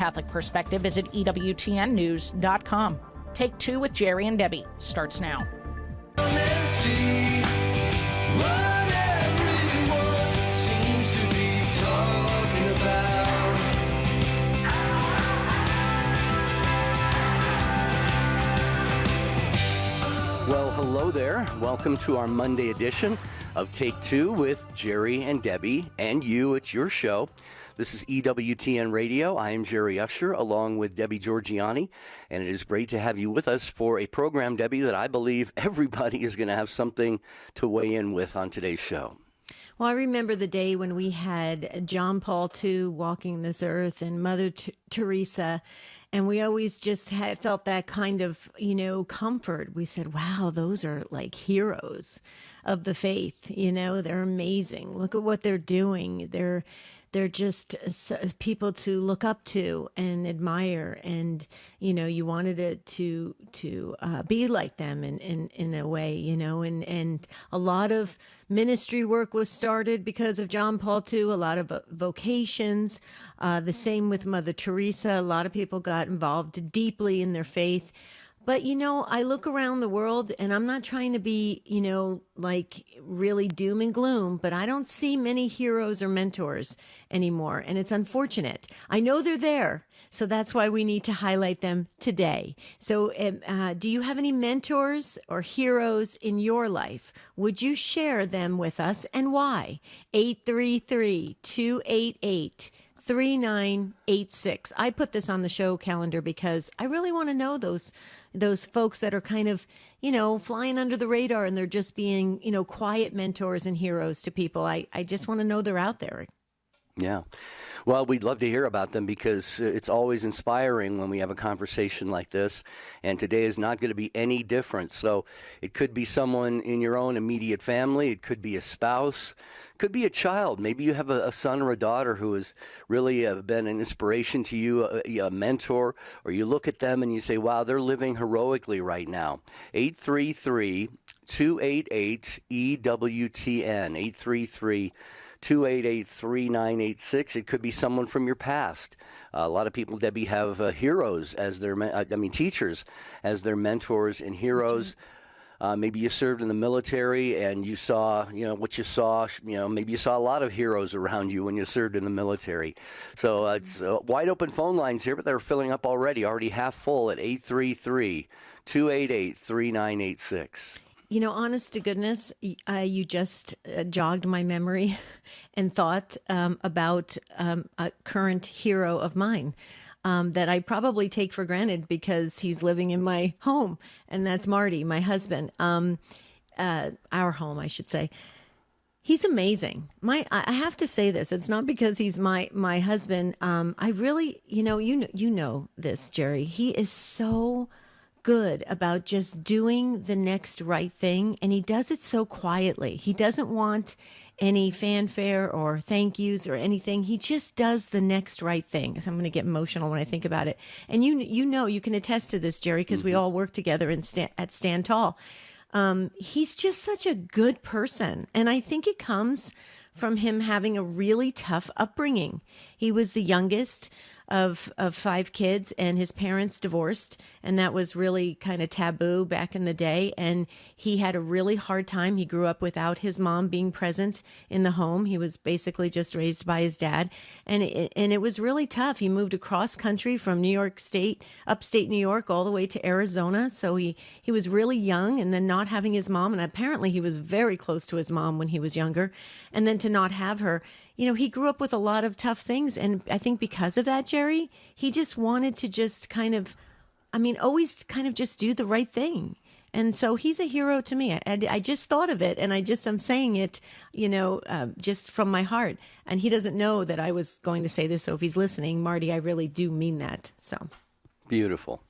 Catholic perspective, visit EWTNnews.com. Take Two with Jerry and Debbie starts now. Well, hello there. Welcome to our Monday edition of Take Two with Jerry and Debbie and you. It's your show. This is EWTN Radio. I am Jerry Usher along with Debbie Georgiani, and it is great to have you with us for a program, Debbie, that I believe everybody is going to have something to weigh in with on today's show. Well, I remember the day when we had John Paul II walking this earth and Mother Teresa, and we always just felt that kind of, comfort. We said, wow, those are like heroes of the faith. They're amazing. Look at what they're doing. They're just people to look up to and admire, and you wanted it to be like them in a way, and a lot of ministry work was started because of John Paul II. A lot of vocations, the same with Mother Teresa. A lot of people got involved deeply in their faith. But, I look around the world, and I'm not trying to be, like really doom and gloom, but I don't see many heroes or mentors anymore. And it's unfortunate. I know they're there. So that's why we need to highlight them today. So do you have any mentors or heroes in your life? Would you share them with us, and why? 833-288-3986. I put this on the show calendar because I really want to know those folks that are kind of, flying under the radar, and they're just being, quiet mentors and heroes to people. I just want to know they're out there. Yeah. Well, we'd love to hear about them because it's always inspiring when we have a conversation like this, and today is not going to be any different. So it could be someone in your own immediate family. It could be a spouse. It could be a child. Maybe you have a son or a daughter who has really been an inspiration to you, a mentor, or you look at them and you say, wow, they're living heroically right now. 833-288-EWTN, 833-288-3986. It could be someone from your past. A lot of people, Debbie, have heroes as their, teachers as their mentors and heroes. Maybe you served in the military and you saw, what you saw, maybe you saw a lot of heroes around you when you served in the military. So it's wide open phone lines here, but they're filling up already half full at 833-288-3986. Honest to goodness, you just jogged my memory and thought about a current hero of mine that I probably take for granted because he's living in my home, and that's Marty, my husband, our home, I should say. He's amazing. I have to say this. It's not because he's my husband. I really, you know this, Jerry. He is so good about just doing the next right thing, and he does it so quietly. He doesn't want any fanfare or thank yous or anything. He just does the next right thing. So I'm going to get emotional when I think about it. And you can attest to this, Jerry, because we all work together at Stand Tall. He's just such a good person, and I think it comes from him having a really tough upbringing. He was the youngest of 5 kids, and his parents divorced, and that was really kind of taboo back in the day, and he had a really hard time. He grew up without his mom being present in the home. He was basically just raised by his dad, and it was really tough. He moved across country from New York State, upstate New York, all the way to Arizona, so he was really young, and then not having his mom, and apparently he was very close to his mom when he was younger, and then to not have her. He grew up with a lot of tough things. And I think because of that, Jerry, he just wanted to just always kind of just do the right thing. And so he's a hero to me. I just thought of it, and I'm saying it, just from my heart. And he doesn't know that I was going to say this. So if he's listening, Marty, I really do mean that. So beautiful.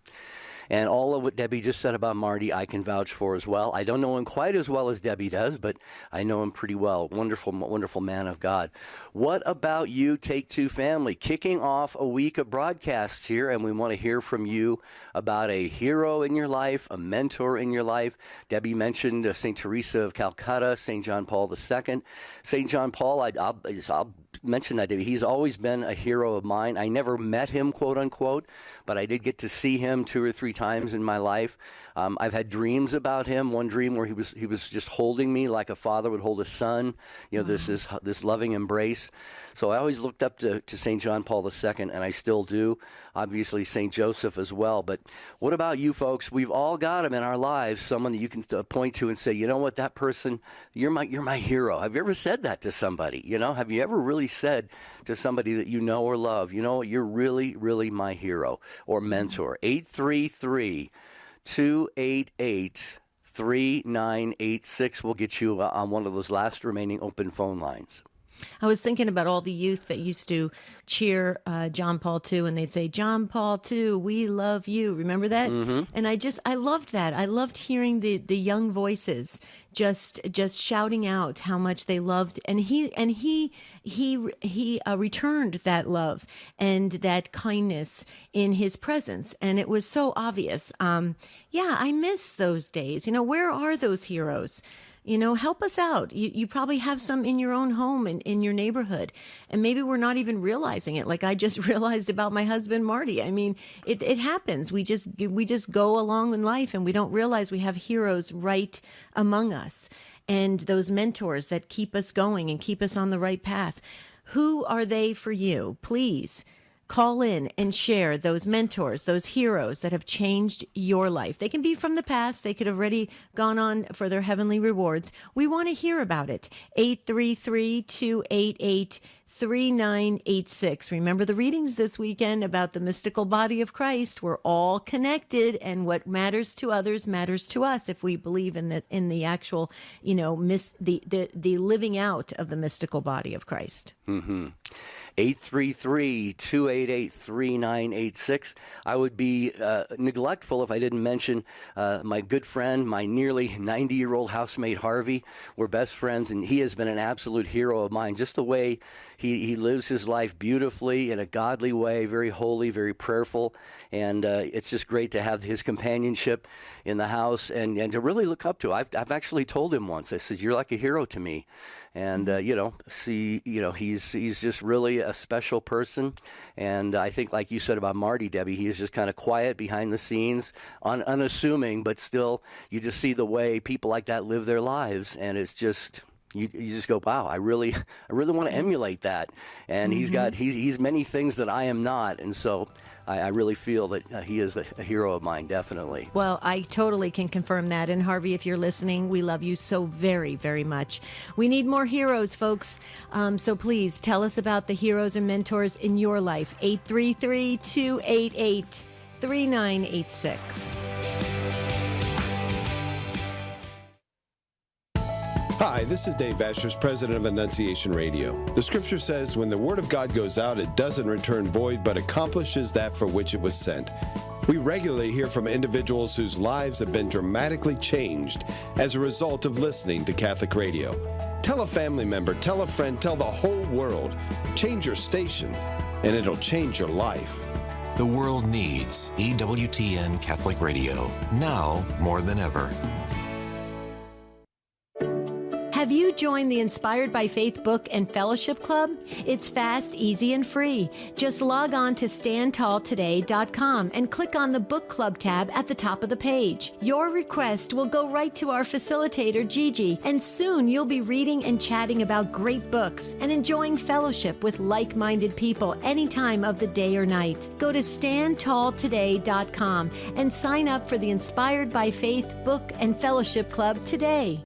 And all of what Debbie just said about Marty, I can vouch for as well. I don't know him quite as well as Debbie does, but I know him pretty well. Wonderful, wonderful man of God. What about you, Take Two family? Kicking off a week of broadcasts here, and we want to hear from you about a hero in your life, a mentor in your life. Debbie mentioned St. Teresa of Calcutta, St. John Paul II. St. John Paul, I'll mention that, David. He's always been a hero of mine. I never met him, quote unquote, but I did get to see him 2 or 3 times in my life. I've had dreams about him. One dream where he was just holding me like a father would hold a son. You know, this loving embrace. So I always looked up to St. John Paul II, and I still do. Obviously, St. Joseph as well. But what about you folks? We've all got him in our lives. Someone that you can point to and say, you know what, that person, you're my hero. Have you ever said that to somebody? You know, have you ever really said to somebody that you know or love, you know, you're really, really my hero or mentor? 833-288-3986 will get you on one of those last remaining open phone lines. I was thinking about all the youth that used to cheer John Paul II, and they'd say, John Paul II, we love you. Remember that? Mm-hmm. And I loved that. I loved hearing the young voices just shouting out how much they loved. And he returned that love and that kindness in his presence. And it was so obvious. I miss those days. You know, where are those heroes? You know, help us out. You probably have some in your own home and in your neighborhood. And maybe we're not even realizing it. Like I just realized about my husband, Marty. I mean, it happens. We just go along in life and we don't realize we have heroes right among us. And those mentors that keep us going and keep us on the right path. Who are they for you? Please call in and share those mentors, those heroes that have changed your life. They can be from the past. They could have already gone on for their heavenly rewards. We want to hear about it. 833-288-3986. Remember the readings this weekend about the mystical body of Christ. We're all connected, and what matters to others matters to us if we believe in the actual, you know, the living out of the mystical body of Christ. Mm-hmm. 833-288-3986. I would be neglectful if I didn't mention my good friend, my nearly 90-year-old housemate, Harvey. We're best friends, and he has been an absolute hero of mine. Just the way he lives his life beautifully in a godly way, very holy, very prayerful, and it's just great to have his companionship in the house and to really look up to. I've actually told him once, I said, you're like a hero to me. And, he's just really a special person. And I think, like you said about Marty, Debbie, he is just kind of quiet behind the scenes, unassuming, but still you just see the way people like that live their lives. And it's just, you just go, wow, I really want to emulate that. And he's many things that I am not. And so I really feel that he is a hero of mine, definitely. Well, I totally can confirm that. And Harvey, if you're listening, we love you so very, very much. We need more heroes, folks. So please tell us about the heroes and mentors in your life. 833-288-3986. Hi, this is Dave Vashers, president of Annunciation Radio. The scripture says, when the word of God goes out, it doesn't return void, but accomplishes that for which it was sent. We regularly hear from individuals whose lives have been dramatically changed as a result of listening to Catholic radio. Tell a family member, tell a friend, tell the whole world. Change your station, and it'll change your life. The world needs EWTN Catholic Radio, now more than ever. Have you joined the Inspired by Faith Book and Fellowship Club? It's fast, easy, and free. Just log on to standtalltoday.com and click on the Book Club tab at the top of the page. Your request will go right to our facilitator, Gigi, and soon you'll be reading and chatting about great books and enjoying fellowship with like-minded people any time of the day or night. Go to standtalltoday.com and sign up for the Inspired by Faith Book and Fellowship Club today.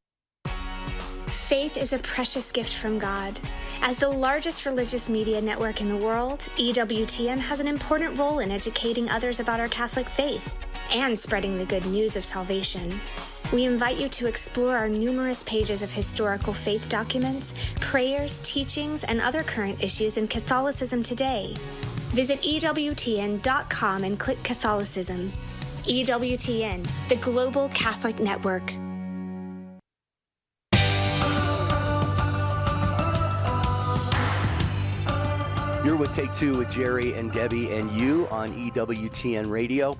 Faith is a precious gift from God. As the largest religious media network in the world, EWTN has an important role in educating others about our Catholic faith and spreading the good news of salvation. We invite you to explore our numerous pages of historical faith documents, prayers, teachings, and other current issues in Catholicism today. Visit EWTN.com and click Catholicism. EWTN, the Global Catholic Network. You're with Take Two with Jerry and Debbie and you on EWTN Radio.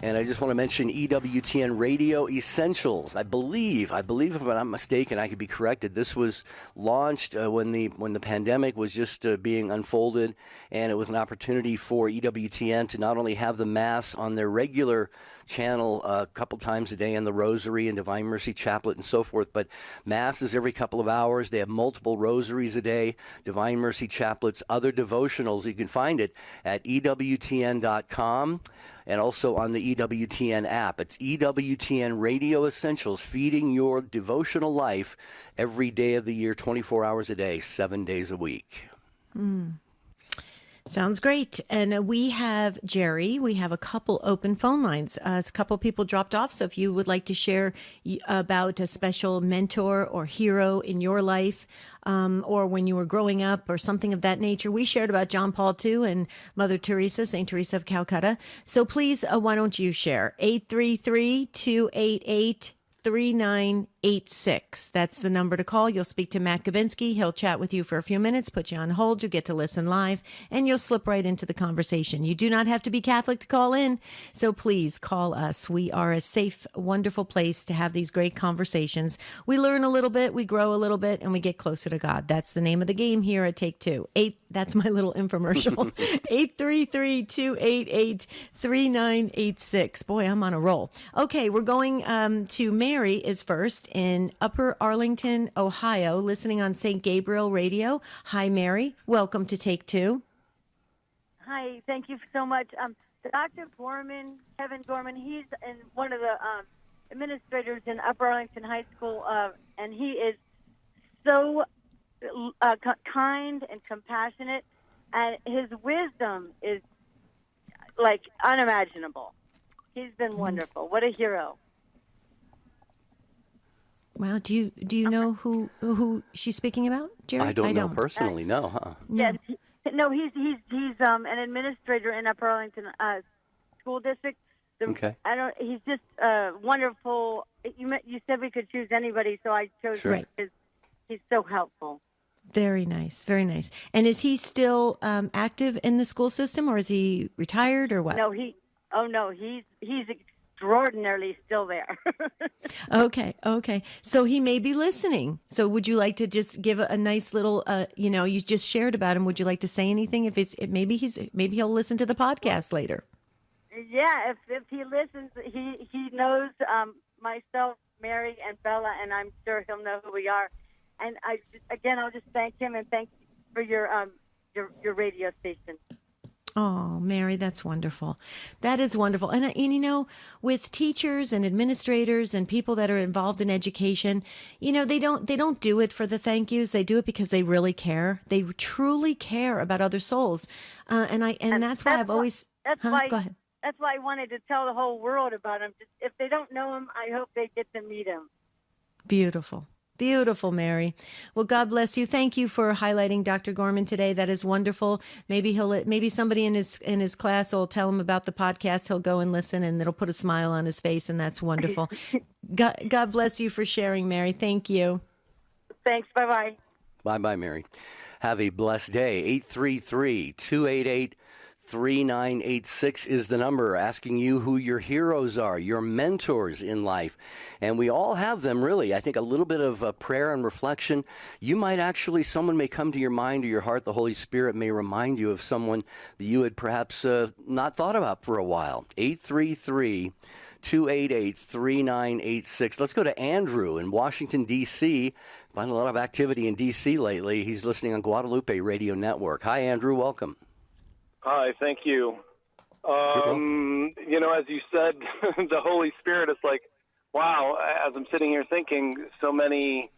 And I just want to mention EWTN Radio Essentials. I believe, if I'm not mistaken, I could be corrected. This was launched when the pandemic was just being unfolded, and it was an opportunity for EWTN to not only have the Mass on their regular channel a couple times a day in the Rosary and Divine Mercy Chaplet and so forth, but Mass is every couple of hours. They have multiple rosaries a day, Divine Mercy Chaplets, other devotionals. You can find it at EWTN.com and also on the EWTN app. It's EWTN Radio Essentials, feeding your devotional life every day of the year, 24 hours a day, 7 days a week. Sounds great. And we have Jerry. We have a couple open phone lines. A couple people dropped off. So if you would like to share about a special mentor or hero in your life, or when you were growing up or something of that nature, we shared about John Paul II and Mother Teresa, St. Teresa of Calcutta. So please, why don't you share? 833-288-3986. That's the number to call. You'll speak to Matt Gabinski. He'll chat with you for a few minutes, put you on hold. You get to listen live, and you'll slip right into the conversation. You do not have to be Catholic to call in, so please call us. We are a safe, wonderful place to have these great conversations. We learn a little bit, we grow a little bit, and we get closer to God. That's the name of the game here at Take Two. That's my little infomercial. 833-288-3986. Boy, I'm on a roll. Okay, we're going to Mary is first in Upper Arlington, Ohio, listening on St. Gabriel Radio. Hi, Mary. Welcome to Take Two. Hi, thank you so much. Dr. Gorman, Kevin Gorman, he's one of the administrators in Upper Arlington High School, and he is so kind and compassionate, and his wisdom is like unimaginable. He's been wonderful. What a hero. Wow, do you know who she's speaking about, Jerry? I don't know personally, no, huh? Yes, he's an administrator in Upper Arlington School District. Okay. He's just wonderful. You said we could choose anybody, so I chose Sure. him because he's so helpful. Very nice, very nice. And is he still active in the school system, or is he retired, or what? No, he's extraordinarily still there. Okay. So he may be listening. So would you like to just give a nice little, you just shared about him. Would you like to say anything? Maybe he'll listen to the podcast later. Yeah, if he listens, he knows myself, Mary, and Bella, and I'm sure he'll know who we are. And I'll just thank him and thank you for your radio station. Oh, Mary, that's wonderful. That is wonderful. And with teachers and administrators and people that are involved in education, they don't do it for the thank yous. They do it because they really care. They truly care about other souls. And that's why I've always. That's why. Go ahead. That's why I wanted to tell the whole world about him. If they don't know him, I hope they get to meet him. Beautiful. Beautiful, Mary. Well, God bless you. Thank you for highlighting Dr. Gorman today. That is wonderful. Maybe somebody in his class will tell him about the podcast. He'll go and listen, and it'll put a smile on his face, and that's wonderful. God bless you for sharing, Mary. Thank you. Thanks. Bye-bye. Bye-bye, Mary. Have a blessed day. 833-288-3986 is the number, asking you who your heroes are, your mentors in life. And we all have them, really. I think a little bit of prayer and reflection. Someone may come to your mind or your heart. The Holy Spirit may remind you of someone that you had perhaps not thought about for a while. 833-288-3986. Let's go to Andrew in Washington, D.C. Find a lot of activity in D.C. lately. He's listening on Guadalupe Radio Network. Hi, Andrew. Welcome. Hi, thank you. As you said, the Holy Spirit is like, wow, as I'm sitting here thinking, so many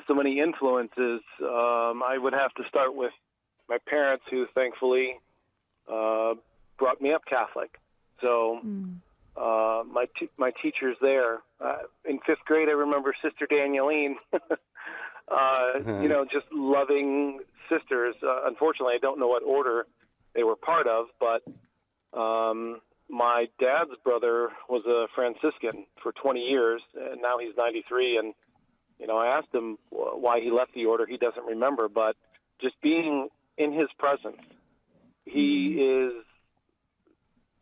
influences. I would have to start with my parents, who thankfully brought me up Catholic. So my teachers there. In fifth grade, I remember Sister Danieline, just loving sisters. Unfortunately, I don't know what order they were part of, but my dad's brother was a Franciscan for 20 years, and now he's 93, and I asked him why he left the order. He doesn't remember, but just being in his presence, he is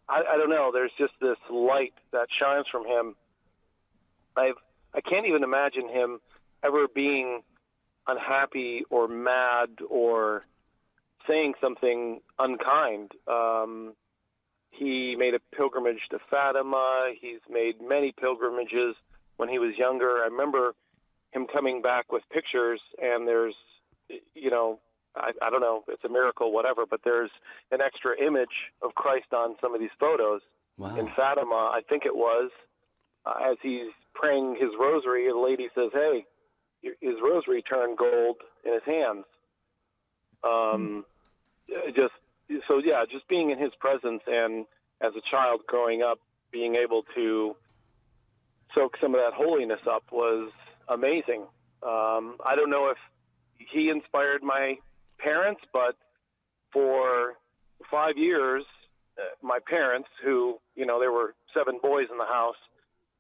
I don't know. There's just this light that shines from him. I can't even imagine him ever being unhappy or mad or saying something unkind. He made a pilgrimage to Fatima. He's made many pilgrimages when he was younger. I remember him coming back with pictures, and there's, I don't know, it's a miracle, whatever, but there's an extra image of Christ on some of these photos. Wow. In Fatima, I think it was, as he's praying his rosary, the lady says, hey, his rosary turned gold in his hands. Just being in his presence, and as a child growing up, being able to soak some of that holiness up was amazing. I don't know if he inspired my parents, but for 5 years, my parents, who, there were 7 boys in the house,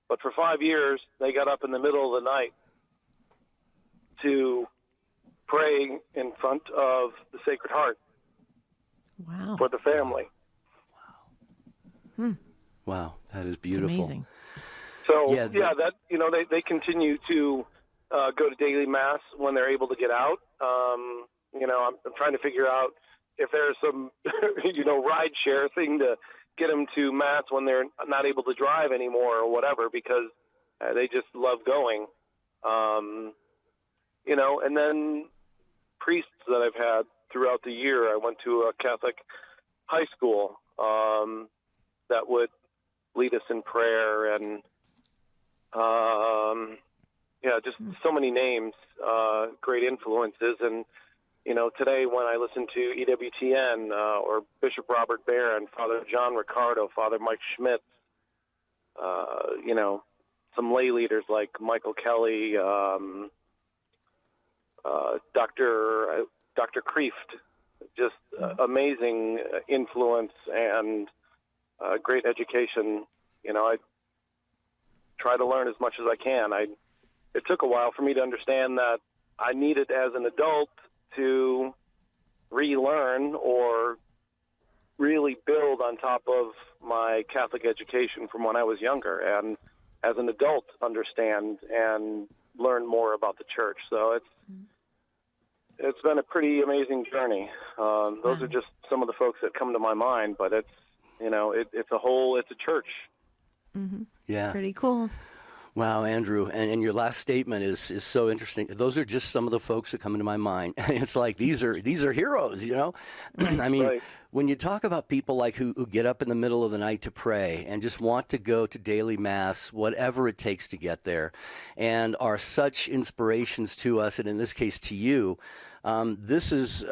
but for 5 years, they got up in the middle of the night to pray in front of the Sacred Heart. Wow. For the family. Wow, that is beautiful. It's amazing. So, they continue to go to daily mass when they're able to get out. I'm trying to figure out if there's some, ride share thing to get them to mass when they're not able to drive anymore or whatever, because they just love going. And then priests that I've had throughout the year. I went to a Catholic high school that would lead us in prayer, and just so many names, great influences. And today when I listen to EWTN or Bishop Robert Barron, Father John Ricardo, Father Mike Schmitz, some lay leaders like Michael Kelly, Dr. Kreeft, just amazing influence and great education. I try to learn as much as I can. It took a while for me to understand that I needed, as an adult, to relearn or really build on top of my Catholic education from when I was younger, and as an adult understand and learn more about the church. So it's been a pretty amazing journey. Those are just some of the folks that come to my mind, but it's a church. Mm-hmm. Yeah. Pretty cool. Wow, Andrew, and your last statement is so interesting. Those are just some of the folks that come into my mind. It's like these are heroes, I mean, right. When you talk about people like who get up in the middle of the night to pray and just want to go to daily mass, whatever it takes to get there, and are such inspirations to us, and in this case to you. This is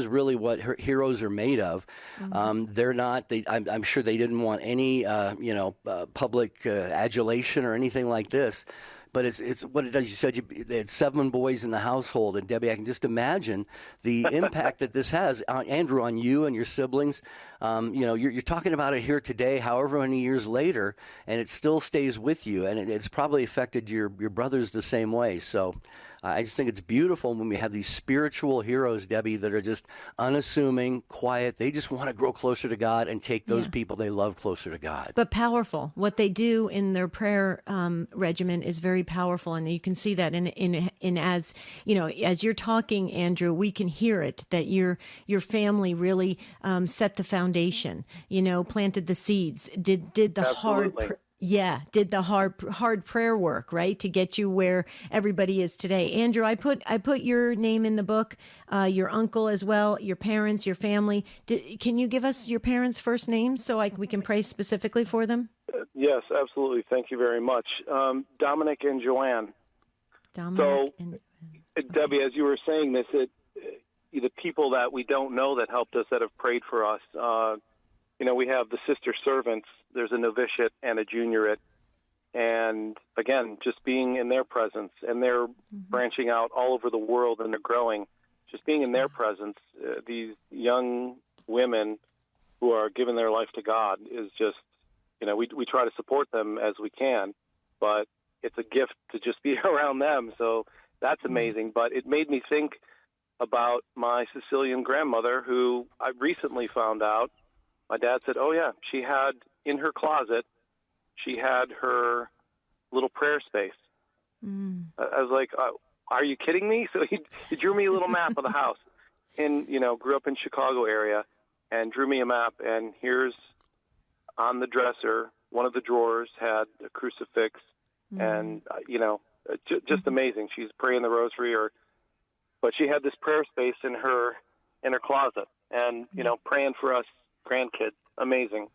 really what heroes are made of. Mm-hmm. They're not. I'm sure they didn't want any, public adulation or anything like this. But it's what it does. You said they had 7 boys in the household, and Debbie, I can just imagine the impact that this has, Andrew, on you and your siblings. You're talking about it here today, however many years later, and it still stays with you, and it's probably affected your brothers the same way. So. I just think it's beautiful when we have these spiritual heroes, Debbie, that are just unassuming, quiet. They just want to grow closer to God and take those people they love closer to God. But powerful. What they do in their prayer regimen is very powerful, and you can see that in as you're talking, Andrew, we can hear it that your family really set the foundation. Planted the seeds. Did the Absolutely. did the hard prayer work, right, to get you where everybody is today. Andrew, I put your name in the book, your uncle as well, your parents, your family. Can you give us your parents' first names so we can pray specifically for them? Yes, absolutely. Thank you very much. Dominic and Joanne. Debbie, as you were saying this, the people that we don't know that helped us, that have prayed for us, we have the sister servants. There's a novitiate and a juniorate. And, again, just being in their presence, and they're branching out all over the world, and they're growing. Just being in their presence, these young women who are giving their life to God is just, we try to support them as we can, but it's a gift to just be around them. So that's amazing. But it made me think about my Sicilian grandmother, who I recently found out My dad said, oh, yeah, she had in her closet, she had her little prayer space. I was like, are you kidding me? So he drew me a little map of the house. And, grew up in Chicago area and drew me a map. And here's on the dresser, one of the drawers had a crucifix and, just amazing. She's praying the rosary but she had this prayer space in her closet and, praying for us grandkids. Amazing.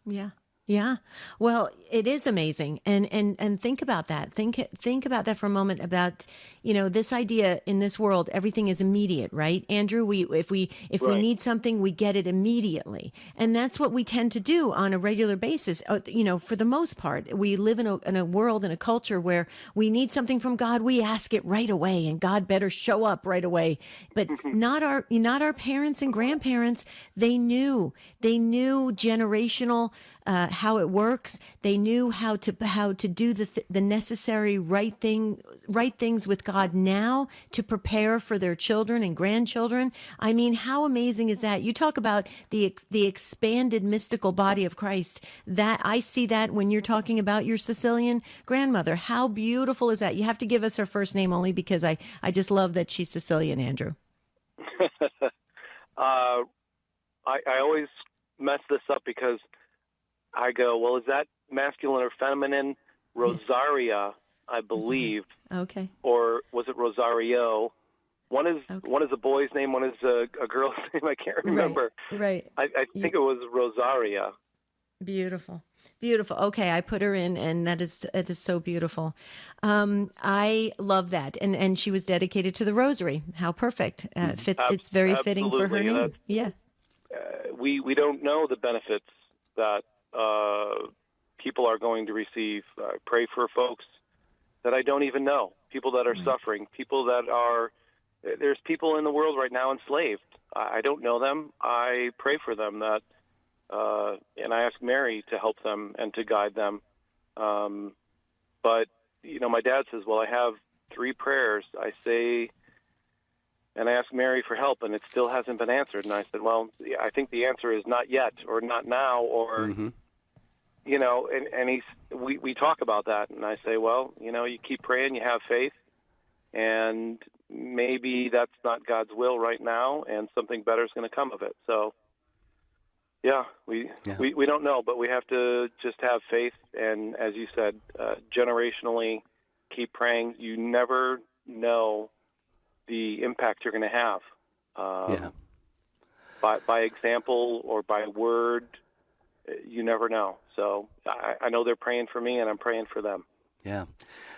Yeah. Yeah. Well, it is amazing. And think about that. Think about that for a moment about, this idea in this world, everything is immediate, right? Andrew, if we Right. need something, we get it immediately. And that's what we tend to do on a regular basis. For the most part, we live in a world, in a culture where we need something from God, we ask it right away, and God better show up right away. But not our parents and grandparents. They knew generational how it works. They knew how to do the necessary right things with God now to prepare for their children and grandchildren. I mean, how amazing is that? You talk about the expanded mystical body of Christ. That I see that when you're talking about your Sicilian grandmother. How beautiful is that? You have to give us her first name only because I just love that she's Sicilian, Andrew. I always mess this up because I go, well, is that masculine or feminine? Rosaria, I believe. Okay. Or was it Rosario? One is a boy's name, one is a girl's name. I can't remember. Right. I think it was Rosaria. Beautiful. Okay, I put her in, and it is so beautiful. I love that, and she was dedicated to the Rosary. How perfect! It's very fitting for her name. Yeah. We don't know the benefits that people are going to receive. I pray for folks that I don't even know, people that are suffering, people that are. There's people in the world right now enslaved. I don't know them. I pray for them and I ask Mary to help them and to guide them. But, my dad says, well, I have 3 prayers. I say, and I ask Mary for help, and it still hasn't been answered. And I said, well, I think the answer is not yet, or not now, or, and we talk about that. And I say, well, you keep praying, you have faith, and maybe that's not God's will right now, and something better is going to come of it. So, yeah, we don't know, but we have to just have faith, and as you said, generationally, keep praying. You never know the impact you're going to have. By example or by word, you never know. So I know they're praying for me, and I'm praying for them. Yeah.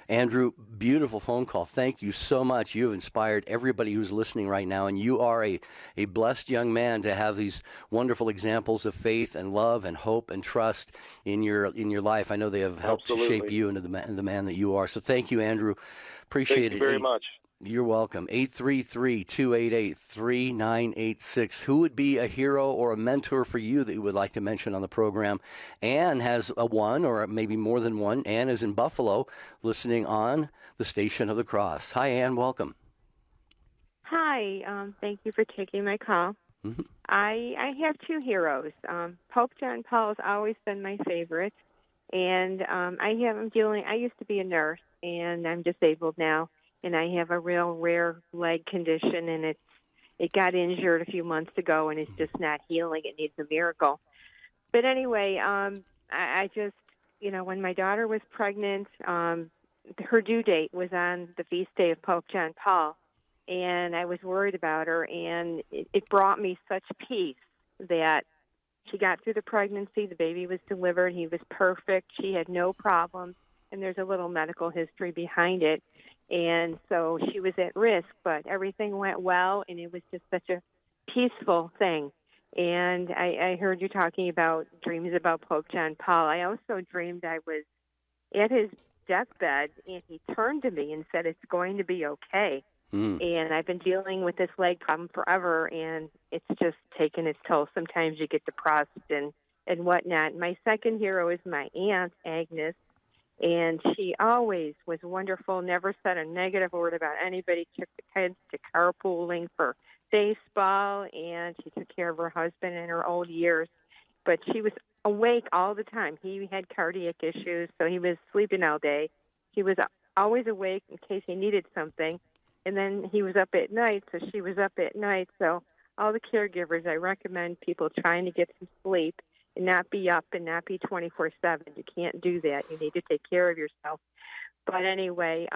Andrew, beautiful phone call. Thank you so much. You have inspired everybody who's listening right now, and you are a blessed young man to have these wonderful examples of faith and love and hope and trust in your life. I know they have helped to shape you into the man that you are. So thank you, Andrew. Appreciate it. Thank you very much. You're welcome. 833-288-3986. Who would be a hero or a mentor for you that you would like to mention on the program? Ann has a one or maybe more than one. Ann is in Buffalo listening on the Station of the Cross. Hi, Ann. Welcome. Hi. Thank you for taking my call. Mm-hmm. I have 2 heroes. Pope John Paul has always been my favorite. And I used to be a nurse, and I'm disabled now. And I have a real rare leg condition, and it got injured a few months ago, and it's just not healing. It needs a miracle. But anyway, I just, when my daughter was pregnant, her due date was on the feast day of Pope John Paul, and I was worried about her, and it brought me such peace that she got through the pregnancy. The baby was delivered. He was perfect. She had no problems, and there's a little medical history behind it. And so she was at risk, but everything went well, and it was just such a peaceful thing. And I heard you talking about dreams about Pope John Paul. I also dreamed I was at his deathbed, and he turned to me and said, "It's going to be okay." And I've been dealing with this leg problem forever, and it's just taken its toll. Sometimes you get depressed and whatnot. My second hero is my aunt, Agnes. And she always was wonderful, never said a negative word about anybody, took the kids to carpooling for baseball, and she took care of her husband in her old years. but she was awake all the time. He had cardiac issues, so he was sleeping all day. She was always awake in case he needed something. And then he was up at night, so she was up at night. So all the caregivers, I recommend people trying to get some sleep and not be up and not be 24/7. You can't do that. You need to take care of yourself. But anyway,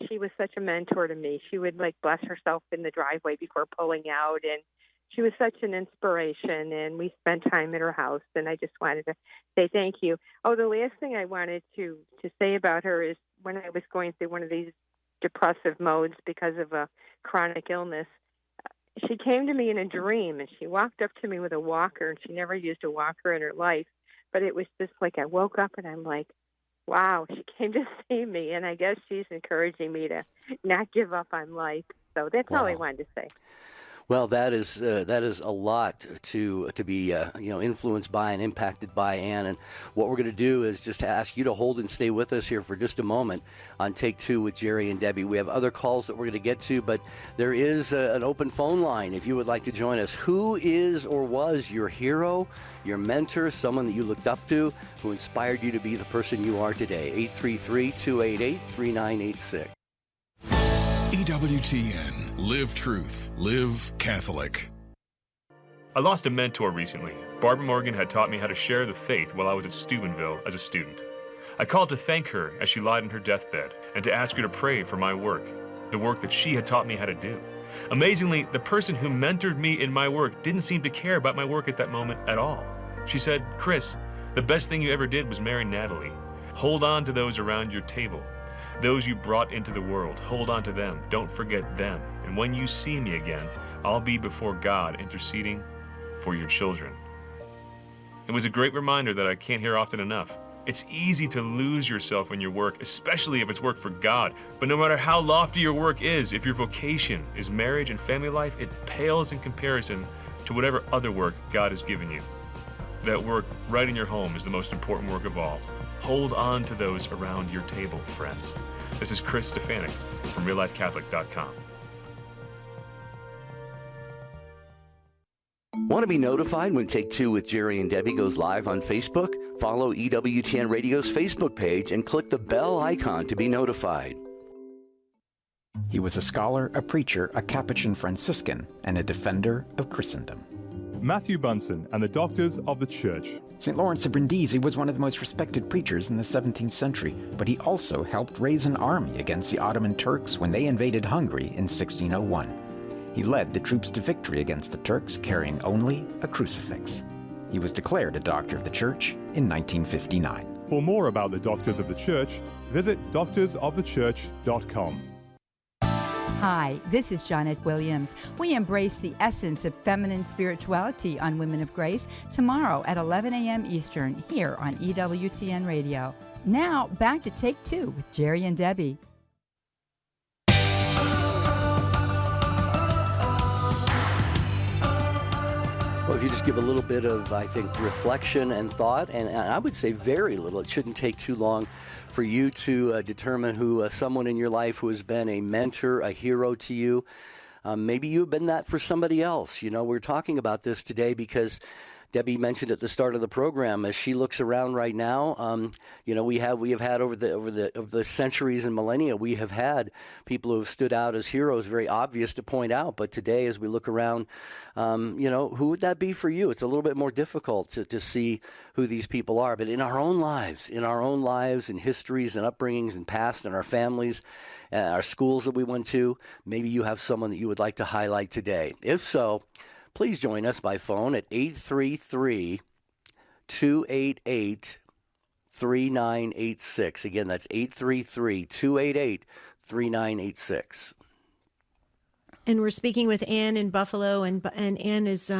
she was such a mentor to me. She would bless herself in the driveway before pulling out, and she was such an inspiration, and we spent time at her house, and I just wanted to say thank you. Oh, the last thing I wanted to say about her is when I was going through one of these depressive modes because of a chronic illness, she came to me in a dream, and she walked up to me with a walker, and she never used a walker in her life, but it was just like I woke up, and I'm like, wow, she came to see me, and I guess she's encouraging me to not give up on life. So that's all I wanted to say. Well, that is a lot to be influenced by and impacted by, Ann. And what we're going to do is just ask you to hold and stay with us here for just a moment on Take Two with Jerry and Debbie. We have other calls that we're going to get to, but there is an open phone line if you would like to join us. Who is or was your hero, your mentor, someone that you looked up to, who inspired you to be the person you are today? 833-288-3986. EWTN. Live truth. Live Catholic. I lost a mentor recently. Barbara Morgan had taught me how to share the faith while I was at Steubenville as a student. I called to thank her as she lied in her deathbed and to ask her to pray for my work, the work that she had taught me how to do. Amazingly, the person who mentored me in my work didn't seem to care about my work at that moment at all. She said, "Chris, the best thing you ever did was marry Natalie. Hold on to those around your table. Those you brought into the world, hold on to them. Don't forget them. And when you see me again, I'll be before God interceding for your children." It was a great reminder that I can't hear often enough. It's easy to lose yourself in your work, especially if it's work for God. But no matter how lofty your work is, if your vocation is marriage and family life, it pales in comparison to whatever other work God has given you. That work right in your home is the most important work of all. Hold on to those around your table, friends. This is Chris Stefanik from reallifecatholic.com. Want to be notified when Take Two with Jerry and Debbie goes live on Facebook? Follow EWTN Radio's Facebook page and click the bell icon to be notified. He was a scholar, a preacher, a Capuchin Franciscan, and a defender of Christendom. Matthew Bunsen and the Doctors of the Church. St. Lawrence of Brindisi was one of the most respected preachers in the 17th century, but he also helped raise an army against the Ottoman Turks when they invaded Hungary in 1601. He led the troops to victory against the Turks, carrying only a crucifix. He was declared a Doctor of the Church in 1959. For more about the Doctors of the Church, visit doctorsofthechurch.com. Hi, this is Janet Williams. We embrace the essence of feminine spirituality on Women of Grace tomorrow at 11 a.m. Eastern here on EWTN Radio. Now, back to Take Two with Jerry and Debbie. Well, if you just give a little bit of, I think, reflection and thought, and I would say very little, it shouldn't take too long for you to determine who someone in your life who has been a mentor, a hero to you. Maybe you've been that for somebody else. You know, we're talking about this today because Debbie mentioned at the start of the program, as she looks around right now, we have had over the centuries and millennia, we have had people who have stood out as heroes, very obvious to point out. But today, as we look around, who would that be for you? It's a little bit more difficult to see who these people are. But in our own lives, and histories and upbringings and past and our families, our schools that we went to, maybe you have someone that you would like to highlight today. If so, please join us by phone at 833-288-3986. Again, that's 833-288-3986. And we're speaking with Ann in Buffalo, and Ann is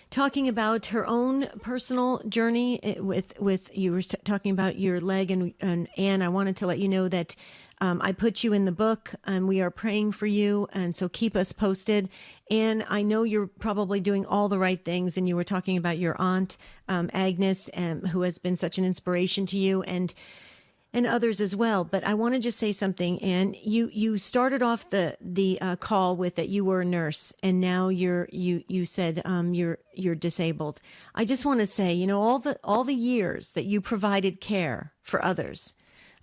talking about her own personal journey with you were talking about your leg, and Ann, I wanted to let you know that I put you in the book, and we are praying for you, and so keep us posted. And I know you're probably doing all the right things, and you were talking about your aunt, Agnes, who has been such an inspiration to you. And and others as well. But I want to just say something. And you started off the call with that you were a nurse, and now you said you're disabled. I just want to say, all the years that you provided care for others,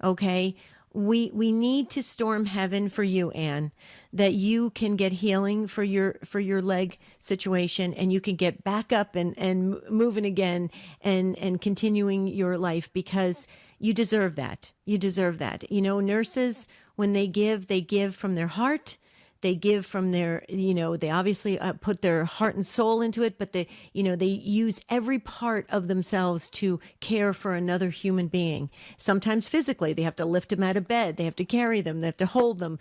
okay. We need to storm heaven for you, Anne, that you can get healing for your leg situation, and you can get back up and moving again and continuing your life, because you deserve that. You deserve that. Nurses, when they give from their heart. They give from their, they obviously put their heart and soul into it, but they use every part of themselves to care for another human being. Sometimes physically, they have to lift them out of bed. They have to carry them. They have to hold them,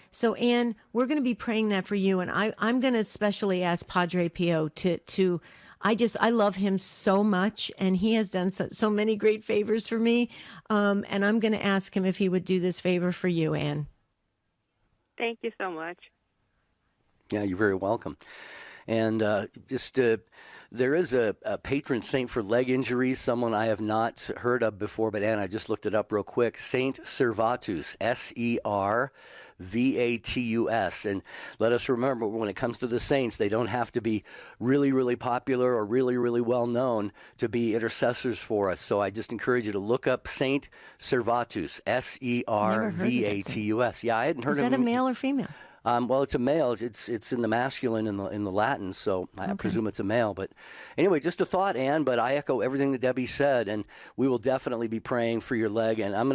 So, Anne, we're going to be praying that for you. And I'm going to especially ask Padre Pio to I love him so much, and he has done so many great favors for me. And I'm going to ask him if he would do this favor for you, Anne. Thank you so much. Yeah, you're very welcome. And there is a patron saint for leg injuries, someone I have not heard of before, but Anne, I just looked it up real quick. Saint Servatus, Servatus. And let us remember, when it comes to the saints, they don't have to be really, really popular or really, really well known to be intercessors for us. So I just encourage you to look up Saint Servatus, Servatus. Yeah, I hadn't heard of him. Is that a male or female? Well, it's a male. It's in the masculine in the Latin, so I presume it's a male. But anyway, just a thought, Anne. But I echo everything that Debbie said, and we will definitely be praying for your leg. And I'm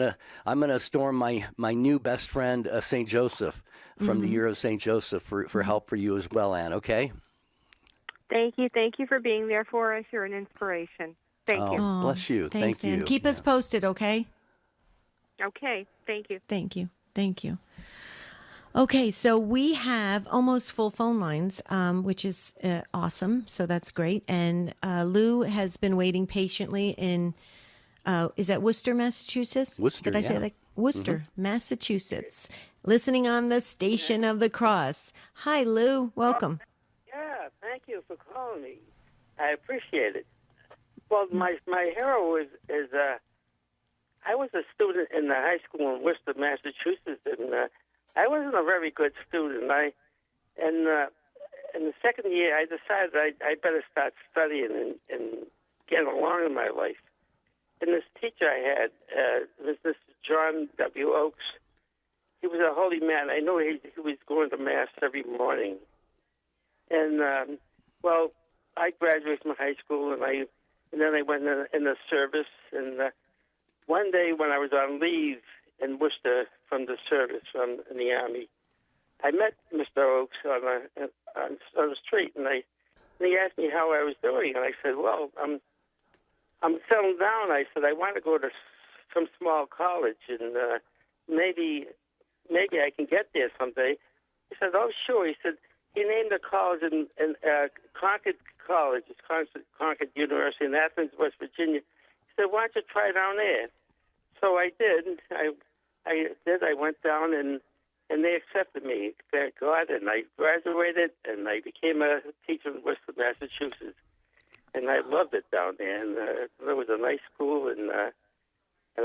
gonna storm my new best friend, Saint Joseph, from the Year of Saint Joseph for help for you as well, Anne. Okay. Thank you for being there for us. You're an inspiration. Thank you. Oh, bless you. Thanks, Thank you. Anne. Keep us posted, okay? Okay. Thank you. Thank you. Thank you. Okay, so we have almost full phone lines, which is awesome. So that's great. And Lou has been waiting patiently in, is that Worcester, Massachusetts? Worcester, Did I say that? Worcester, Massachusetts. Listening on the Station of the Cross. Hi, Lou. Welcome. Yeah, thank you for calling me. I appreciate it. Well, my hero is I was a student in the high school in Worcester, Massachusetts, and I wasn't a very good student. In the second year, I decided I better start studying and get along in my life. And this teacher I had was this John W. Oakes. He was a holy man. I know he was going to Mass every morning. And, well, I graduated from high school, and then I went in the service. And one day when I was on leave in Worcester from the service, in the Army, I met Mr. Oakes on the street, and he asked me how I was doing, and I said, well, I'm settling down. I said, I want to go to some small college, and maybe I can get there someday. He said, oh, sure. He said, he named a college in Concord College. It's Concord University in Athens, West Virginia. He said, why don't you try down there? So I did. I went down, and they accepted me, thank God, and I graduated, and I became a teacher in Worcester, Massachusetts. And I loved it down there, and it was a nice school, and I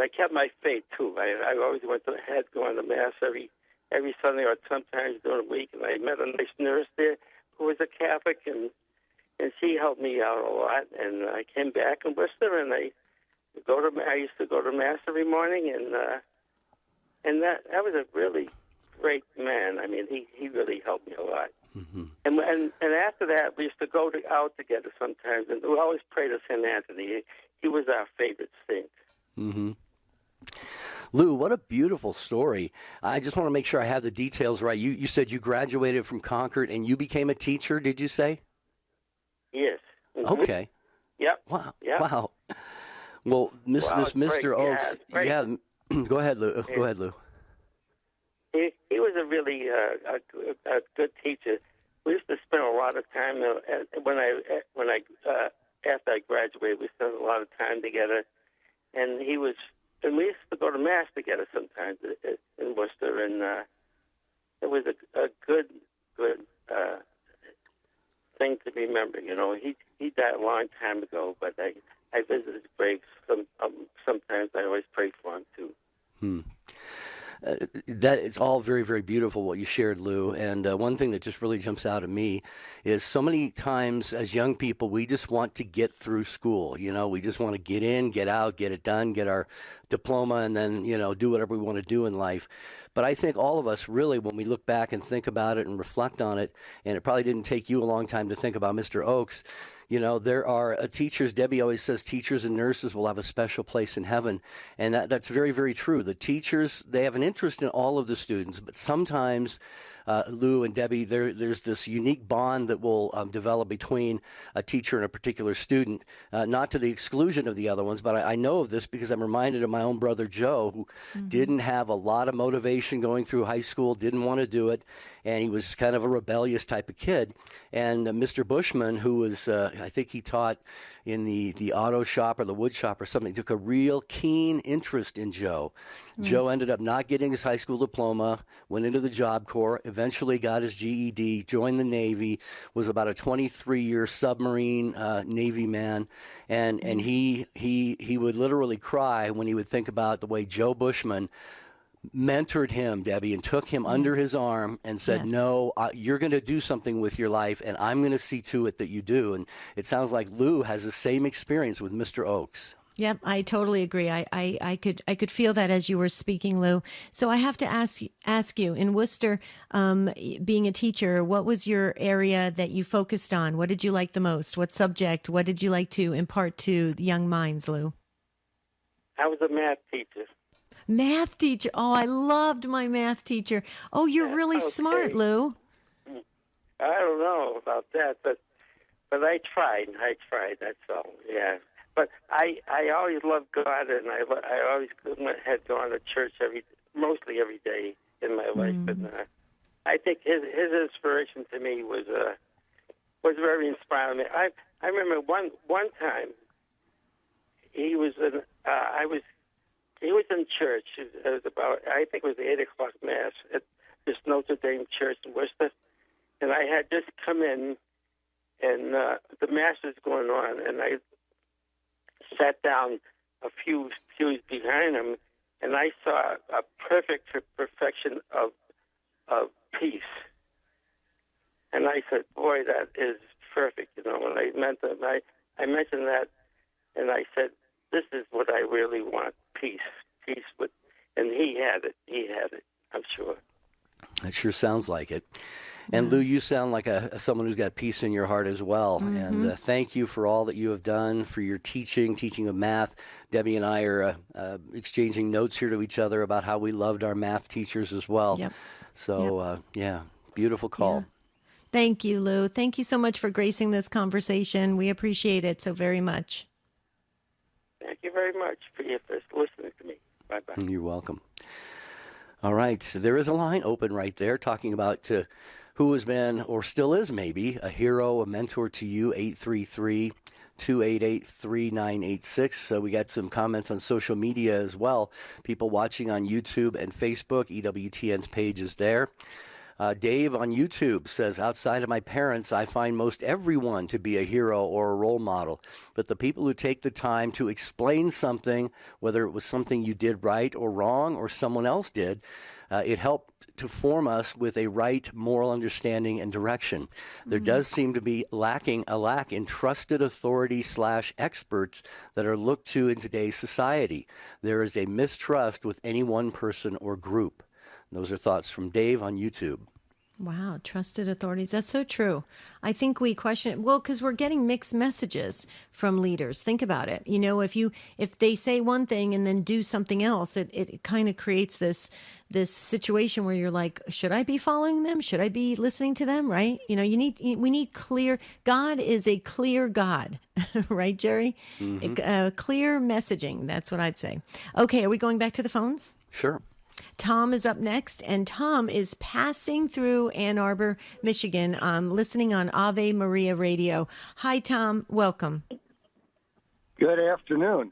kept my faith, too. I always went to head, going to Mass every Sunday or sometimes during the week, and I met a nice nurse there who was a Catholic, and she helped me out a lot. And I came back in Worcester, and I used to go to Mass every morning, and that was a really great man. I mean, he really helped me a lot. Mm-hmm. And after that, we used to go out together sometimes, and we always pray to St. Anthony. He was our favorite saint. Mm-hmm. Lou, what a beautiful story. I just want to make sure I have the details right. You said you graduated from Concord and you became a teacher, did you say? Yes. Mm-hmm. Okay. Yep. Wow. Yep. Wow. Well, Mr. Oakes, yeah, go ahead, Lou. Go ahead, Lou. He was a really a good teacher. We used to spend a lot of time after I graduated. We spent a lot of time together, and we used to go to Mass together sometimes in Worcester, and it was a good thing to remember. You know, he died a long time ago, but I visit his grave sometimes. I always pray for him too. That it's all very, very beautiful what you shared, Lou. And one thing that just really jumps out at me is so many times as young people, we just want to get through school. We just want to get in, get out, get it done, get our diploma, and then, do whatever we want to do in life. But I think all of us really, when we look back and think about it and reflect on it, and it probably didn't take you a long time to think about Mr. Oakes, there are teachers. Debbie always says teachers and nurses will have a special place in heaven. And that's very, very true. The teachers, they have an interest in all of the students, but sometimes, Lou and Debbie, there's this unique bond that will develop between a teacher and a particular student, not to the exclusion of the other ones, but I know of this because I'm reminded of my own brother Joe, who didn't have a lot of motivation going through high school, didn't want to do it, and he was kind of a rebellious type of kid. And Mr. Bushman, who was, I think he taught in the auto shop or the wood shop or something, took a real keen interest in Joe. Joe ended up not getting his high school diploma, went into the Job Corps, eventually got his GED, joined the Navy, was about a 23-year submarine Navy man, and he would literally cry when he would think about the way Joe Bushman mentored him, Debbie, and took him under his arm and said, no, you're going to do something with your life, and I'm going to see to it that you do. And it sounds like Lou has the same experience with Mr. Oakes. Yep, I totally agree. I could feel that as you were speaking, Lou. So I have to ask you, in Worcester, being a teacher, what was your area that you focused on? What did you like the most? What subject? What did you like to impart to the young minds, Lou? I was a math teacher. Math teacher. Oh, I loved my math teacher. Oh, you're really smart, Lou. I don't know about that, but I tried. That's all. Yeah. But I always loved God, and I always had gone to church mostly every day in my life. And I think his inspiration to me was very inspiring. I remember one time he was in church. It was I think it was the 8:00 mass at this Notre Dame church in Worcester, and I had just come in, and the mass was going on, and I sat down a few pews behind him, and I saw a perfect perfection of peace. And I said, "Boy, that is perfect." When I mentioned that, and I said, "This is what I really want: peace." And he had it. I'm sure. That sure sounds like it. And Lou, you sound like someone who's got peace in your heart as well. And thank you for all that you have done, for your teaching of math. Debbie and I are exchanging notes here to each other about how we loved our math teachers as well. Yep. So, beautiful call. Yeah. Thank you, Lou. Thank you so much for gracing this conversation. We appreciate it so very much. Thank you very much for listening to me. Bye-bye. You're welcome. All right. So there is a line open right there talking about who has been or still is maybe a hero, a mentor to you, 833-288-3986. So we got some comments on social media as well. People watching on YouTube and Facebook. EWTN's page is there. Dave on YouTube says, outside of my parents, I find most everyone to be a hero or a role model. But the people who take the time to explain something, whether it was something you did right or wrong or someone else did, it helped to form us with a right moral understanding and direction. There does seem to be a lack in trusted authority / experts that are looked to in today's society. There is a mistrust with any one person or group. Those are thoughts from Dave on YouTube. Wow, trusted authorities. That's so true. I think we question it. Well, because we're getting mixed messages from leaders. Think about it. If they say one thing and then do something else, it kind of creates this situation where you're like, should I be following them? Should I be listening to them? Right? We need clear. God is a clear God, right, Jerry? Clear messaging. That's what I'd say. Okay, are we going back to the phones? Sure. Tom is up next, and Tom is passing through Ann Arbor, Michigan, listening on Ave Maria Radio. Hi, Tom. Welcome. Good afternoon.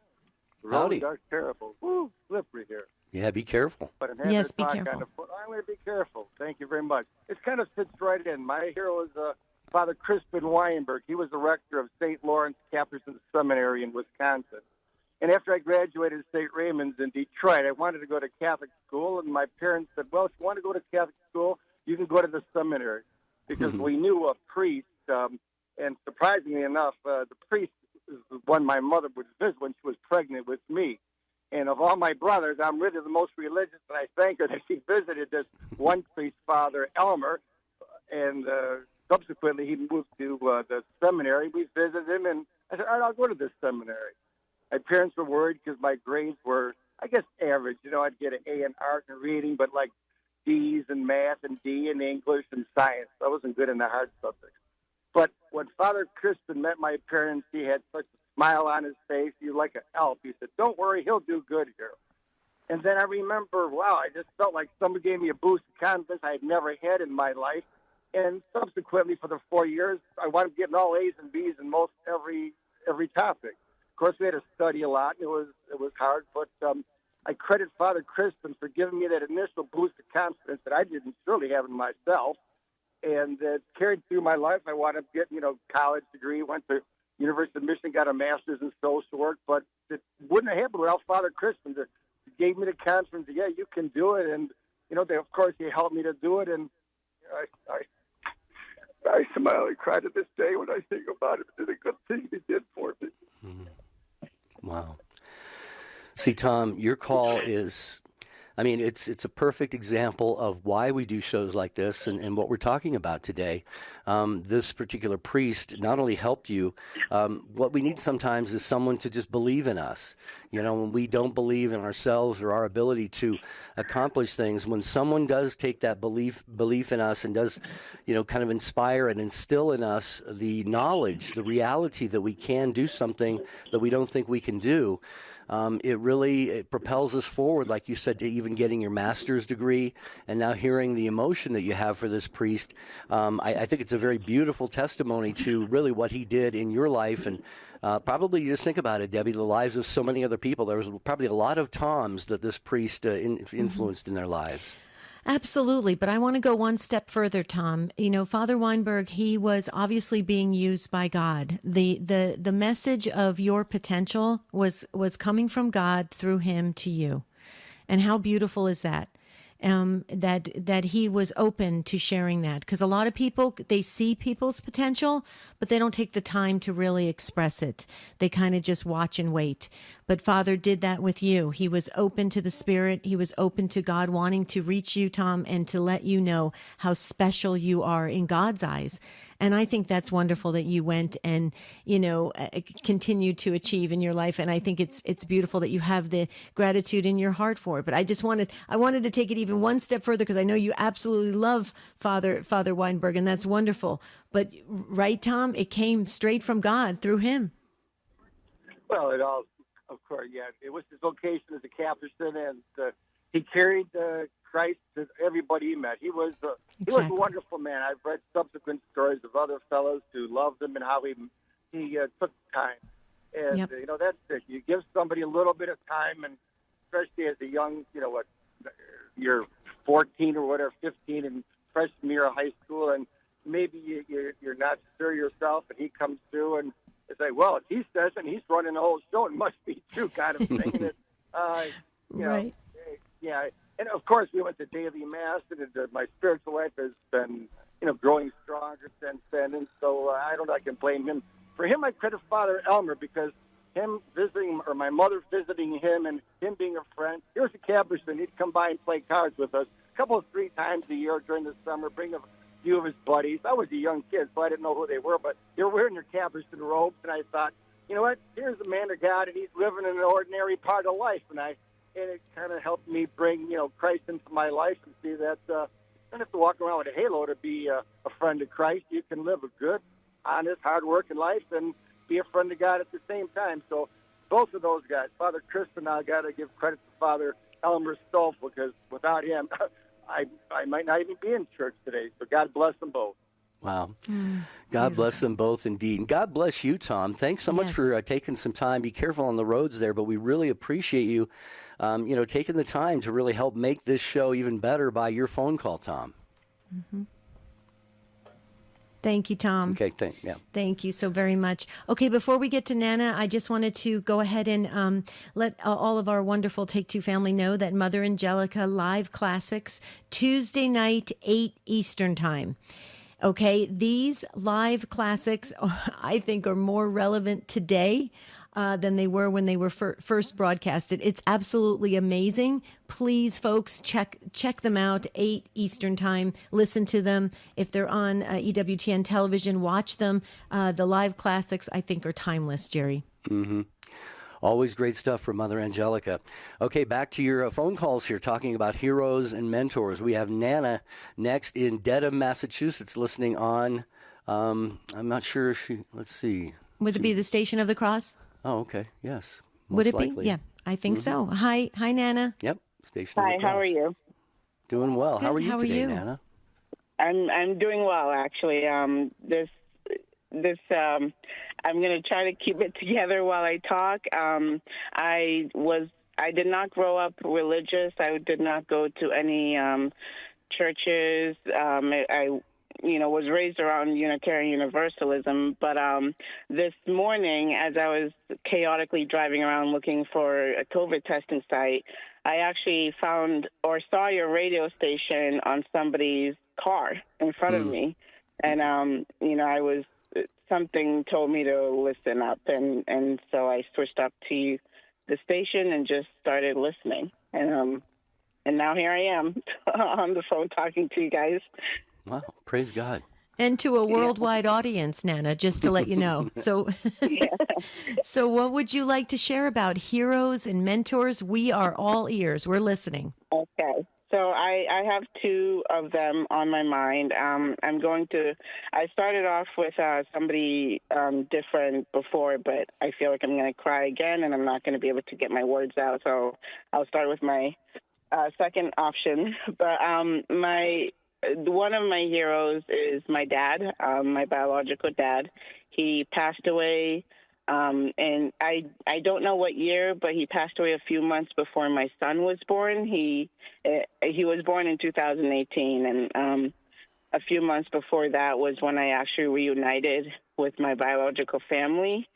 Howdy. Roads are terrible. Woo, slippery here. Yeah, be careful. But I'm having to talk on the phone. I'm going to be careful. Thank you very much. It kind of fits right in. My hero is Father Crispin Weinberg. He was the rector of St. Lawrence Capuchin Seminary in Wisconsin. And after I graduated at St. Raymond's in Detroit, I wanted to go to Catholic school, and my parents said, well, if you want to go to Catholic school, you can go to the seminary, because we knew a priest, and surprisingly enough, the priest is the one my mother would visit when she was pregnant with me. And of all my brothers, I'm really the most religious, and I thank her that she visited this one priest, Father Elmer, and subsequently he moved to the seminary. We visited him, and I said, all right, I'll go to this seminary. My parents were worried because my grades were, I guess, average. You know, I'd get an A in art and reading, but like D's in math and D in English and science. I wasn't good in the hard subjects. But when Father Crispin met my parents, he had such a smile on his face. He was like an elf. He said, don't worry, he'll do good here. And then I remember, wow, I just felt like somebody gave me a boost of confidence I had never had in my life. And subsequently, for the 4 years, I wound up getting all A's and B's in most every topic. Of course, we had to study a lot, and it was hard, but I credit Father Crispin for giving me that initial boost of confidence that I didn't surely have in myself, and it carried through my life. I wound up getting, college degree, went to University of Michigan, got a master's in social work, but it wouldn't have happened without Father Crispin. He gave me the confidence that, yeah, you can do it, and, of course, he helped me to do it, and I smile and cry to this day when I think about it, the good thing he did for me. Wow. See, Tom, your call is, it's a perfect example of why we do shows like this and what we're talking about today. This particular priest not only helped you, what we need sometimes is someone to just believe in us. When we don't believe in ourselves or our ability to accomplish things, when someone does take that belief in us and does, kind of inspire and instill in us the knowledge, the reality that we can do something that we don't think we can do, it propels us forward, like you said, to even getting your master's degree, and now hearing the emotion that you have for this priest. I think it's a very beautiful testimony to really what he did in your life, and probably just think about it, Debbie, the lives of so many other people. There was probably a lot of Toms that this priest influenced in their lives. Absolutely. But I want to go one step further, Tom. Father Weinberg, he was obviously being used by God. The message of your potential was coming from God through him to you. And how beautiful is that? That he was open to sharing that, because a lot of people, they see people's potential, but they don't take the time to really express it. They kind of just watch and wait. But Father did that with you. He was open to the Spirit. He was open to God wanting to reach you, Tom, and to let you know how special you are in God's eyes. And I think that's wonderful that you went and, continued to achieve in your life. And I think it's beautiful that you have the gratitude in your heart for it. But I wanted to take it even one step further, because I know you absolutely love Father Weinberg, and that's wonderful. But right, Tom, it came straight from God through him. Well, of course, yeah. It was his vocation as a Capuchin, and he carried Christ to everybody he met. He was a wonderful man. I've read subsequent stories of other fellows who loved him and how he took time. And, that's it. You give somebody a little bit of time, and especially as a young, you're 14 or whatever, 15, and freshman year of high school, and maybe you're not sure yourself, and he comes through and it's like, well, if he says it and he's running the whole show, it must be true, kind of thing. And right. Yeah. And of course, we went to daily mass, and my spiritual life has been, growing stronger since then. And so I don't know, I can blame him. For him, I credit Father Elmer, because him visiting, or my mother visiting him, and him being a friend. He was a Capuchin. He'd come by and play cards with us 3 times a year during the summer, bring a few of his buddies. I was a young kid, so I didn't know who they were, but they were wearing their Capuchin robes, and I thought, you know what, here's a man of God, and he's living an ordinary part of life, and it kind of helped me bring, Christ into my life, and see that you don't have to walk around with a halo to be a friend of Christ. You can live a good, honest, hard-working life and be a friend of God at the same time. So both of those guys, Father Crispin, I got to give credit to Father Elmer Stoffel, because without him, I might not even be in church today. So God bless them both. Wow. God bless them both indeed. And God bless you, Tom. Thanks so much for taking some time. Be careful on the roads there, but we really appreciate you, taking the time to really help make this show even better by your phone call, Tom. Mm-hmm. Thank you, Tom. Okay, Thank you so very much. Okay, before we get to Nana, I just wanted to go ahead and let all of our wonderful Take Two family know that Mother Angelica Live Classics, Tuesday night, 8 Eastern Time. Okay, these live classics, I think, are more relevant today than they were when they were first broadcasted. It's absolutely amazing. Please, folks, check them out, 8 Eastern Time. Listen to them. If they're on EWTN television, watch them. The live classics, I think, are timeless, Jerry. Mm-hmm. Always great stuff from Mother Angelica. Okay, back to your phone calls here, talking about heroes and mentors. We have Nana next in Dedham, Massachusetts, listening on, I'm not sure if let's see. Would it be the Station of the Cross? Oh, okay. Yes. Would it likely. be? Yeah, I think so. Hi, Nana. Yep. Station Hi, of the Cross. how are you? Doing well. Good. How are you How are today, you? Nana? I'm doing well, actually. I'm going to try to keep it together while I talk. I did not grow up religious. I did not go to any churches. I was raised around Unitarian Universalism. But this morning, as I was chaotically driving around looking for a COVID testing site, I actually found or saw your radio station on somebody's car in front of me. And, something told me to listen up. And so I switched up to the station and just started listening. And now here I am on the phone talking to you guys. Wow. Praise God. And to a worldwide audience, Nana, just to let you know. So, so what would you like to share about heroes and mentors? We are all ears. We're listening. Okay. So I have two of them on my mind. I started off with somebody different before, but I feel like I'm going to cry again, and I'm not going to be able to get my words out. So I'll start with my second option. But one of my heroes is my dad, my biological dad. He passed away, and I don't know what year, but he passed away a few months before my son was born. He was born in 2018, and a few months before that was when I actually reunited with my biological family.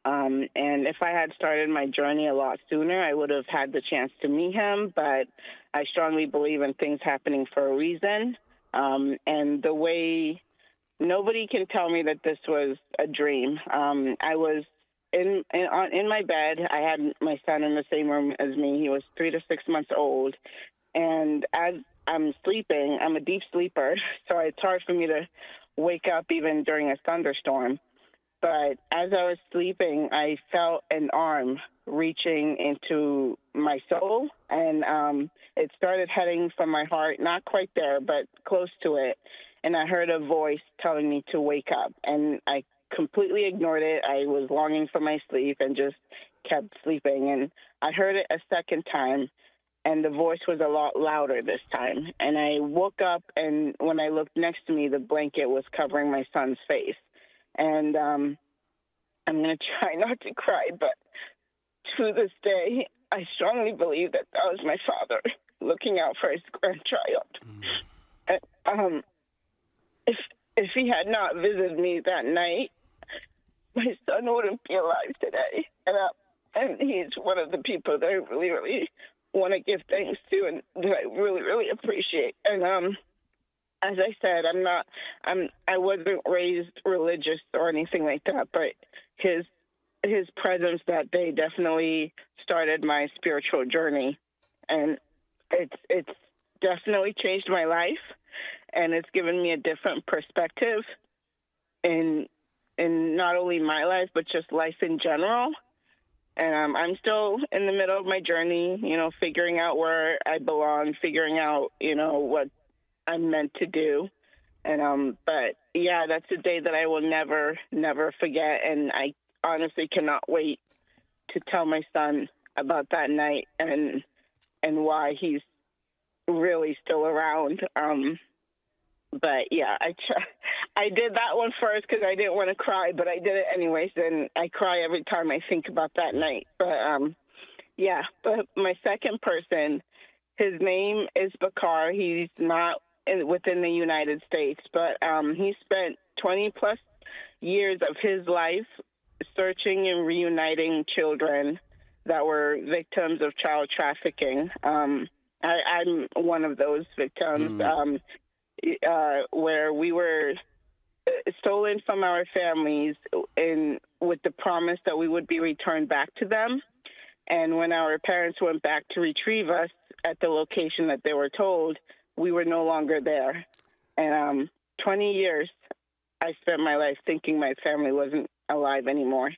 And if I had started my journey a lot sooner, I would have had the chance to meet him. But I strongly believe in things happening for a reason. And the way nobody can tell me that this was a dream. I was in my bed. I had my son in the same room as me. He was 3 to 6 months old. And as I'm sleeping, I'm a deep sleeper, so it's hard for me to wake up even during a thunderstorm. But as I was sleeping, I felt an arm reaching into my soul, and it started heading from my heart, not quite there, but close to it. And I heard a voice telling me to wake up, and I completely ignored it. I was longing for my sleep and just kept sleeping. And I heard it a second time, and the voice was a lot louder this time. And I woke up, and when I looked next to me, the blanket was covering my son's face. And I'm going to try not to cry, but to this day, I strongly believe that that was my father looking out for his grandchild. And, if he had not visited me that night, my son wouldn't be alive today. And he's one of the people that I really, really want to give thanks to and that I really, really appreciate. And as I said, I wasn't raised religious or anything like that, but his presence that day definitely started my spiritual journey, and it's definitely changed my life, and it's given me a different perspective in not only my life but just life in general. And I'm still in the middle of my journey, figuring out where I belong, figuring out, what I'm meant to do. And but yeah, that's a day that I will never forget, and I honestly cannot wait to tell my son about that night and why he's really still around. But yeah, I did that one first because I didn't want to cry, but I did it anyways, and I cry every time I think about that night. But yeah, but my second person, his name is Bakar. He's not within the United States. But he spent 20-plus years of his life searching and reuniting children that were victims of child trafficking. I'm one of those victims where we were stolen from our families with the promise that we would be returned back to them. And when our parents went back to retrieve us at the location that they were told, we were no longer there. And 20 years I spent my life thinking my family wasn't alive anymore.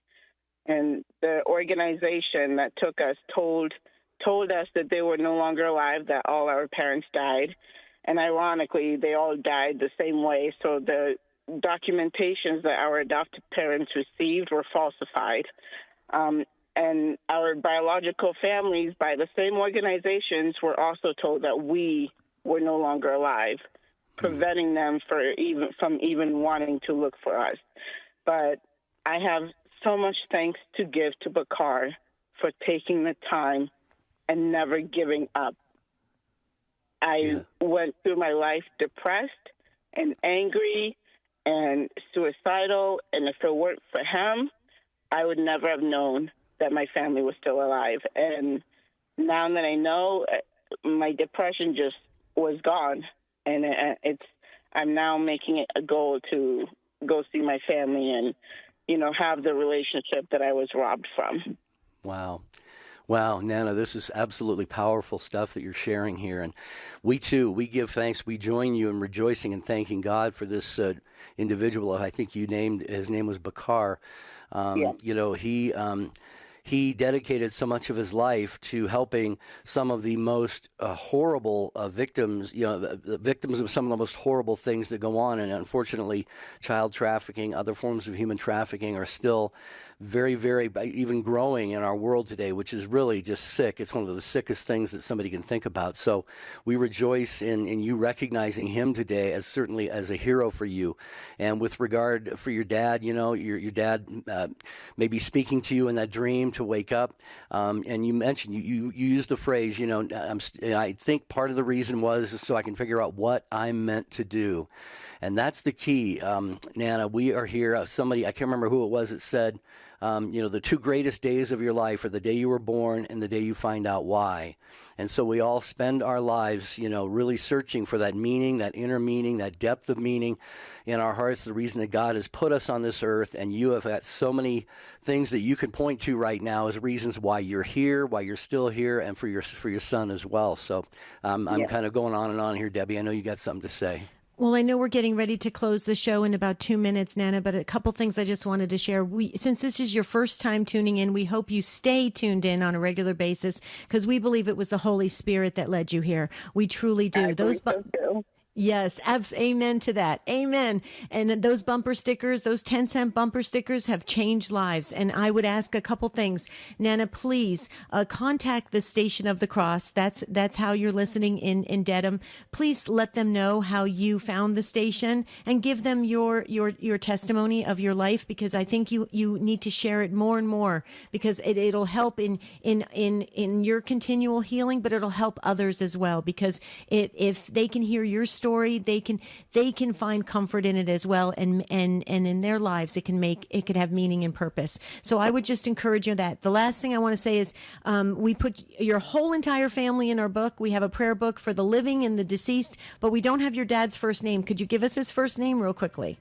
And the organization that took us told us that they were no longer alive, that all our parents died. And ironically, they all died the same way. So the documentations that our adopted parents received were falsified. And our biological families, by the same organizations, were also told that we were no longer alive, preventing them from even wanting to look for us. But I have so much thanks to give to Bakar for taking the time and never giving up. I went through my life depressed and angry and suicidal, and if it weren't for him, I would never have known that my family was still alive. And now that I know, my depression just was gone, and I'm now making it a goal to go see my family and, have the relationship that I was robbed from. Wow. Wow, Nana, this is absolutely powerful stuff that you're sharing here. And we, too, we give thanks. We join you in rejoicing and thanking God for this individual. I think you named, his name was Bakar. He dedicated so much of his life to helping some of the most horrible victims, the victims of some of the most horrible things that go on. And unfortunately, child trafficking, other forms of human trafficking are still very, very, even growing in our world today, which is really just sick. It's one of the sickest things that somebody can think about. So we rejoice in you recognizing him today as certainly as a hero for you. And with regard for your dad, your dad may be speaking to you in that dream to wake up. And you mentioned, you used the phrase, I think part of the reason was so I can figure out what I'm meant to do. And that's the key. Nana, we are here. Somebody, I can't remember who it was that said, the two greatest days of your life are the day you were born and the day you find out why. And so we all spend our lives, really searching for that meaning, that inner meaning, that depth of meaning in our hearts, the reason that God has put us on this earth. And you have got so many things that you can point to right now as reasons why you're here, why you're still here, and for your son as well. So I'm kind of going on and on here, Debbie. I know you got something to say. Well, I know we're getting ready to close the show in about 2 minutes, Nana, but a couple things I just wanted to share. Since this is your first time tuning in, we hope you stay tuned in on a regular basis because we believe it was the Holy Spirit that led you here. We truly do. Yes, amen to that. Amen. And those bumper stickers, those 10-cent bumper stickers have changed lives. And I would ask a couple things. Nana, please contact the Station of the Cross. That's how you're listening in Dedham. Please let them know how you found the station and give them your testimony of your life, because I think you need to share it more and more, because it'll help in your continual healing, but it'll help others as well, because if they can hear your story, they can find comfort in it as well, and in their lives it could have meaning and purpose. So I would just encourage you that. The last thing I want to say is we put your whole entire family in our book. We have a prayer book for the living and the deceased, but we don't have your dad's first name. Could you give us his first name real quickly?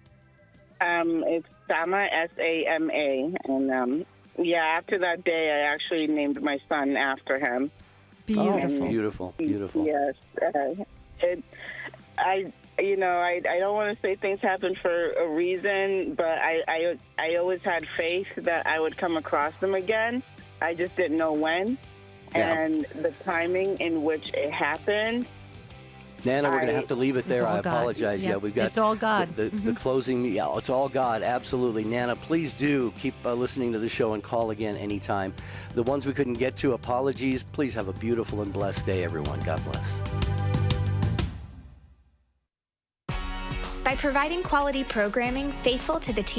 It's Sama, S-A-M-A, and after that day I actually named my son after him. Beautiful. Beautiful. Yes. I don't want to say things happen for a reason, but I always had faith that I would come across them again. I just didn't know when. Yeah. And the timing in which it happened. Nana, we're going to have to leave it there. I apologize. Yeah, we've got it's all God. The closing. Yeah, it's all God. Absolutely. Nana, please do keep listening to the show and call again anytime. The ones we couldn't get to, apologies. Please have a beautiful and blessed day, everyone. God bless. By providing quality programming faithful to the